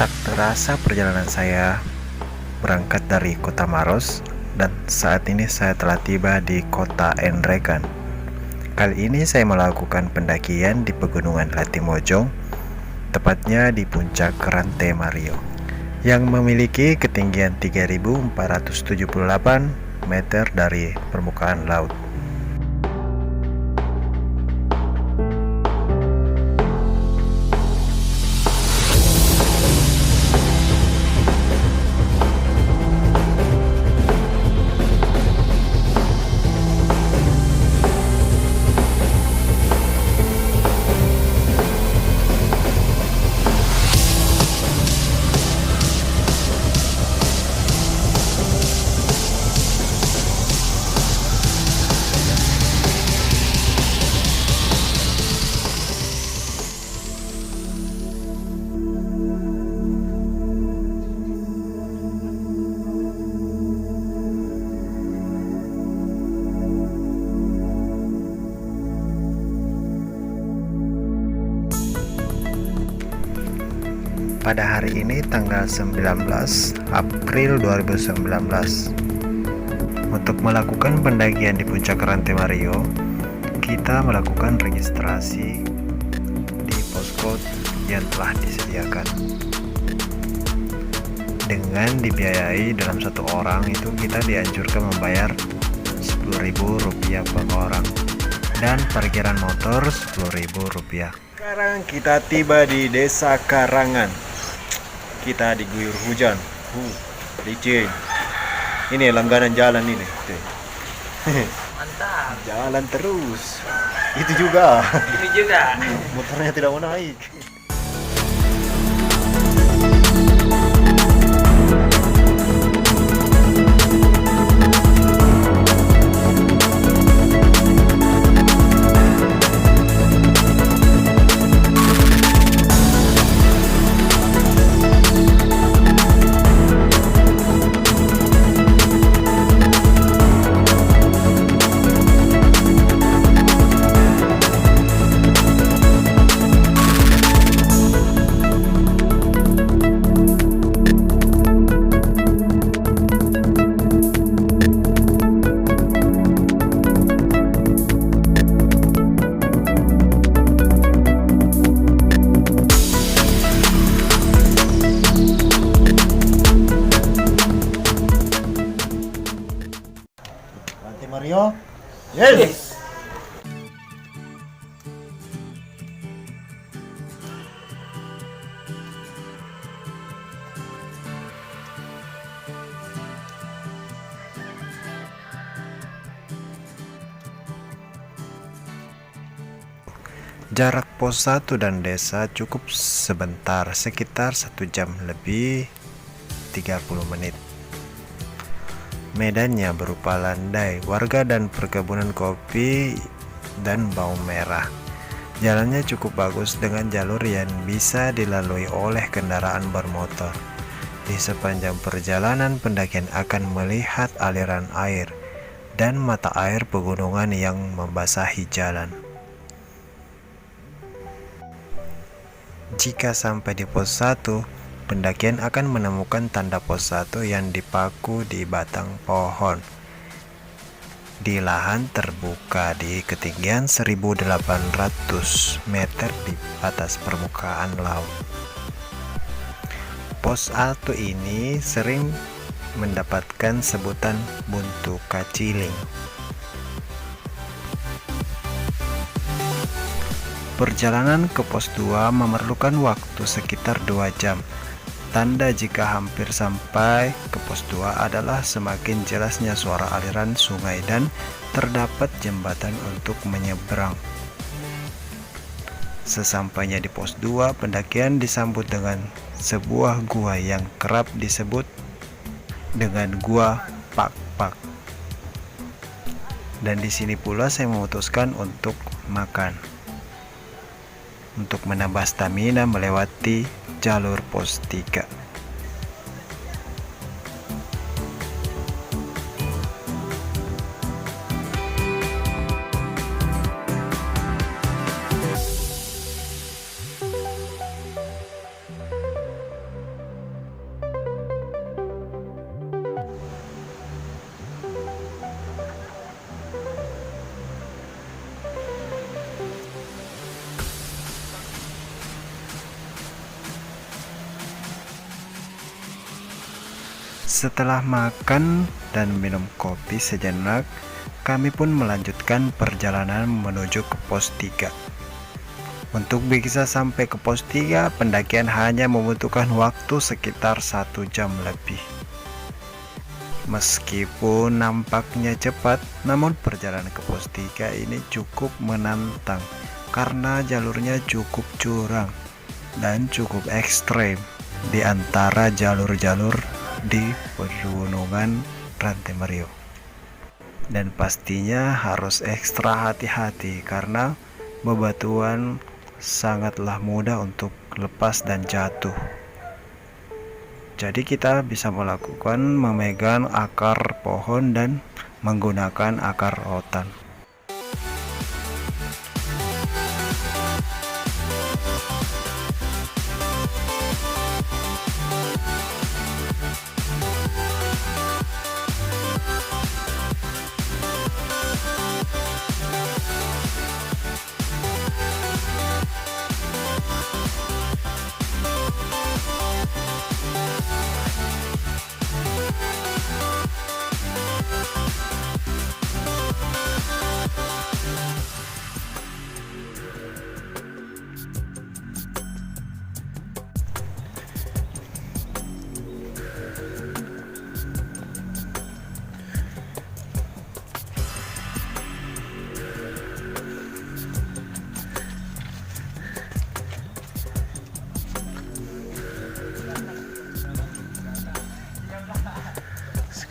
Tak terasa perjalanan saya berangkat dari kota Maros dan saat ini saya telah tiba di kota Enrekan. Kali ini saya melakukan pendakian di pegunungan Latimojong, tepatnya di puncak Rantai Mario, yang memiliki ketinggian 3.478 meter dari permukaan laut. Pada hari ini tanggal 19 April 2019, untuk melakukan pendakian di puncak Rantai Mario, kita melakukan registrasi di posko yang telah disediakan. Dengan dibiayai dalam satu orang itu kita dianjurkan membayar Rp10.000 per orang dan parkiran motor Rp10.000. Sekarang kita tiba di Desa Karangan. Kita diguyur hujan, licin. Ini langganan jalan ini. Mantap. Jalan terus. Itu juga. Ini juga. Motornya tidak mau naik. Mario, yes. Jarak pos 1 dan desa cukup sebentar, sekitar 1 jam lebih 30 menit. Medannya berupa landai, warga dan perkebunan kopi dan bawang merah. Jalannya cukup bagus dengan jalur yang bisa dilalui oleh kendaraan bermotor. Di sepanjang perjalanan pendakian akan melihat aliran air dan mata air pegunungan yang membasahi jalan. Jika sampai di pos 1, pendakian akan menemukan tanda pos 1 yang dipaku di batang pohon di lahan terbuka di ketinggian 1.800 meter di atas permukaan laut. Pos 1 ini sering mendapatkan sebutan buntu kaciling. Perjalanan ke pos 2 memerlukan waktu sekitar 2 jam. Tanda jika hampir sampai ke pos 2 adalah semakin jelasnya suara aliran sungai dan terdapat jembatan untuk menyeberang. Sesampainya di pos 2, pendakian disambut dengan sebuah gua yang kerap disebut dengan Gua Pak Pak. Dan di sini pula saya memutuskan untuk makan, untuk menambah stamina melewati jalur pos 3. Setelah makan dan minum kopi sejenak, kami pun melanjutkan perjalanan menuju ke pos 3. Untuk bisa sampai ke pos 3, pendakian hanya membutuhkan waktu sekitar 1 jam lebih. Meskipun nampaknya cepat, namun perjalanan ke pos 3 ini cukup menantang karena jalurnya cukup curam dan cukup ekstrem di antara jalur-jalur di pegunungan Rantai Merio. Dan pastinya harus ekstra hati-hati karena bebatuan sangatlah mudah untuk lepas dan jatuh. Jadi kita bisa melakukan memegang akar pohon dan menggunakan akar rotan.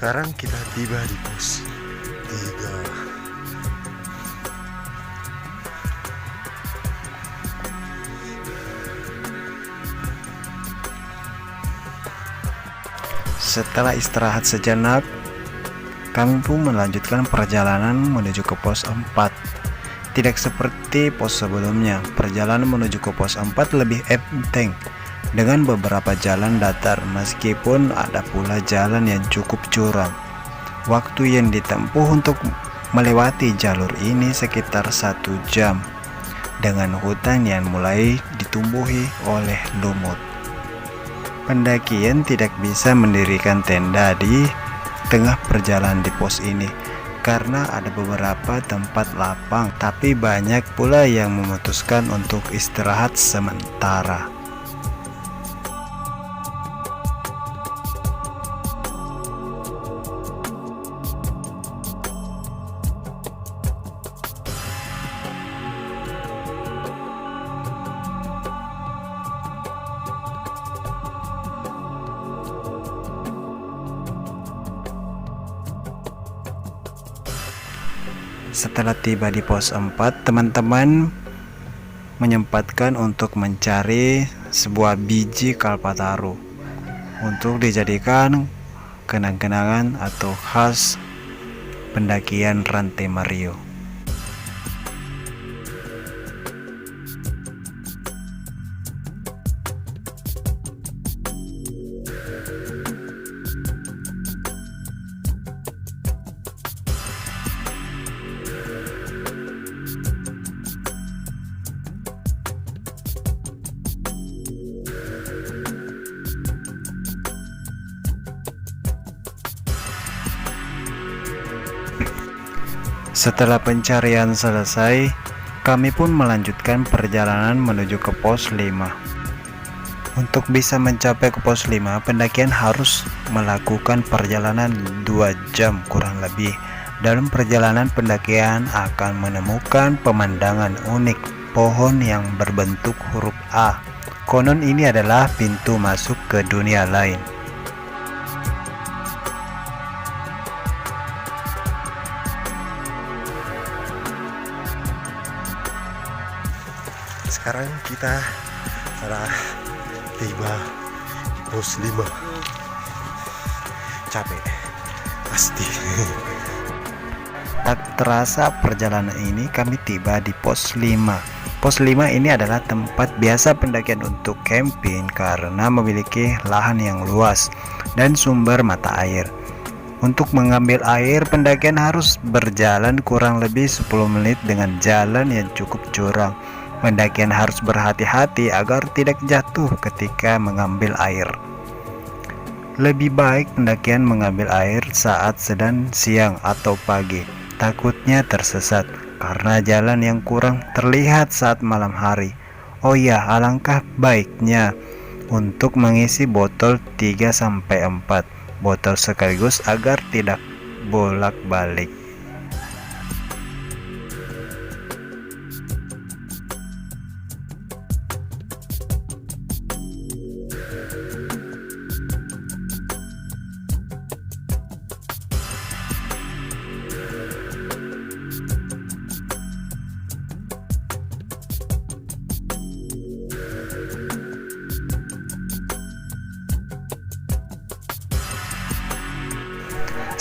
Sekarang kita tiba di pos 3. Setelah istirahat sejenak, kami pun melanjutkan perjalanan menuju ke pos 4. Tidak seperti pos sebelumnya, perjalanan menuju ke pos 4 lebih enteng dengan beberapa jalan datar, meskipun ada pula jalan yang cukup curam. Waktu yang ditempuh untuk melewati jalur ini sekitar 1 jam dengan hutan yang mulai ditumbuhi oleh lumut. Pendakian tidak bisa mendirikan tenda di tengah perjalanan di pos ini karena ada beberapa tempat lapang, tapi banyak pula yang memutuskan untuk istirahat sementara. Setelah tiba di pos 4, teman-teman menyempatkan untuk mencari sebuah biji kalpataru untuk dijadikan kenang-kenangan atau khas pendakian Rantai Merio. Setelah pencarian selesai, kami pun melanjutkan perjalanan menuju ke pos 5. Untuk bisa mencapai ke pos 5, pendakian harus melakukan perjalanan 2 jam kurang lebih. Dalam perjalanan pendakian akan menemukan pemandangan unik, pohon yang berbentuk huruf A. Konon ini adalah pintu masuk ke dunia lain. Sekarang kita telah tiba di pos 5. Capek pasti. Tak terasa perjalanan ini kami tiba di pos 5. Pos 5 ini adalah tempat biasa pendakian untuk camping karena memiliki lahan yang luas dan sumber mata air. Untuk mengambil air, pendakian harus berjalan kurang lebih 10 menit dengan jalan yang cukup curam. Pendakian harus berhati-hati agar tidak jatuh ketika mengambil air. Lebih baik pendakian mengambil air saat sedang siang atau pagi. Takutnya tersesat karena jalan yang kurang terlihat saat malam hari. Oh ya, alangkah baiknya untuk mengisi botol 3-4 botol sekaligus agar tidak bolak-balik.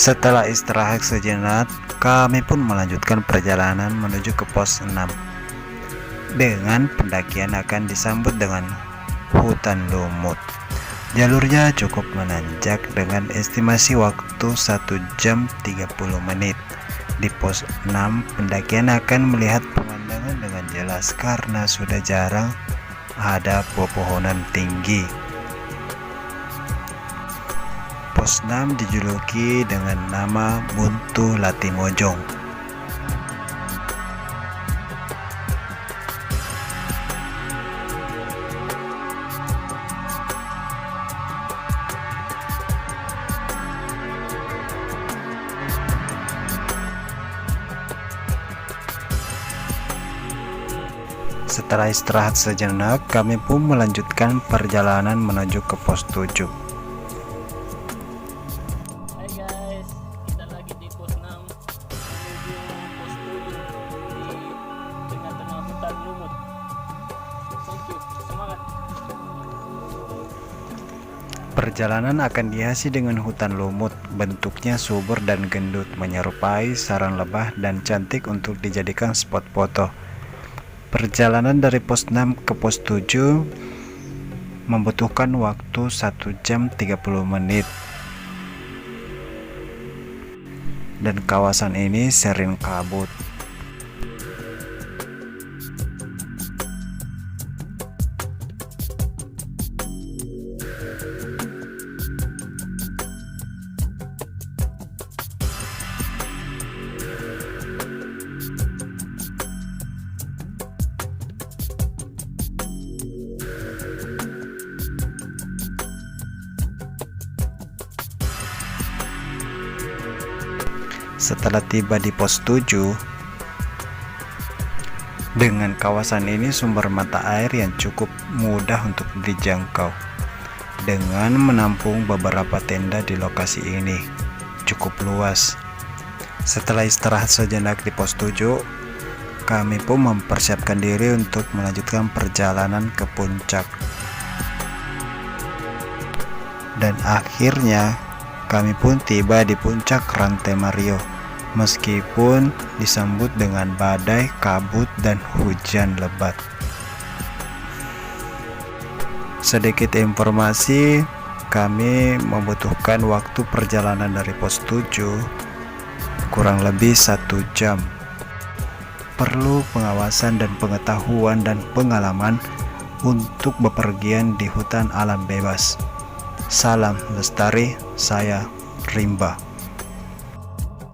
Setelah istirahat sejenak, kami pun melanjutkan perjalanan menuju ke pos 6. Dengan pendakian akan disambut dengan hutan lumut. Jalurnya cukup menanjak dengan estimasi waktu 1 jam 30 menit. Di pos 6, pendakian akan melihat pemandangan dengan jelas karena sudah jarang ada pepohonan tinggi. Pos 6 dijuluki dengan nama Buntu Latimojong. Setelah istirahat sejenak, kami pun melanjutkan perjalanan menuju ke pos 7. Perjalanan akan dihiasi dengan hutan lumut, bentuknya subur dan gendut, menyerupai sarang lebah dan cantik untuk dijadikan spot foto. Perjalanan dari pos 6 ke pos 7 membutuhkan waktu 1 jam 30 menit. Dan kawasan ini sering kabut. Setelah tiba di pos 7, dengan kawasan ini sumber mata air yang cukup mudah untuk dijangkau. Dengan menampung beberapa tenda di lokasi ini, cukup luas. Setelah istirahat sejenak di pos 7, kami pun mempersiapkan diri untuk melanjutkan perjalanan ke puncak. Dan akhirnya kami pun tiba di puncak Rantai Mario, meskipun disambut dengan badai, kabut, dan hujan lebat. Sedikit informasi, kami membutuhkan waktu perjalanan dari pos 7 kurang lebih 1 jam. Perlu pengawasan dan pengetahuan dan pengalaman untuk bepergian di hutan alam bebas. Salam lestari, saya Rimba.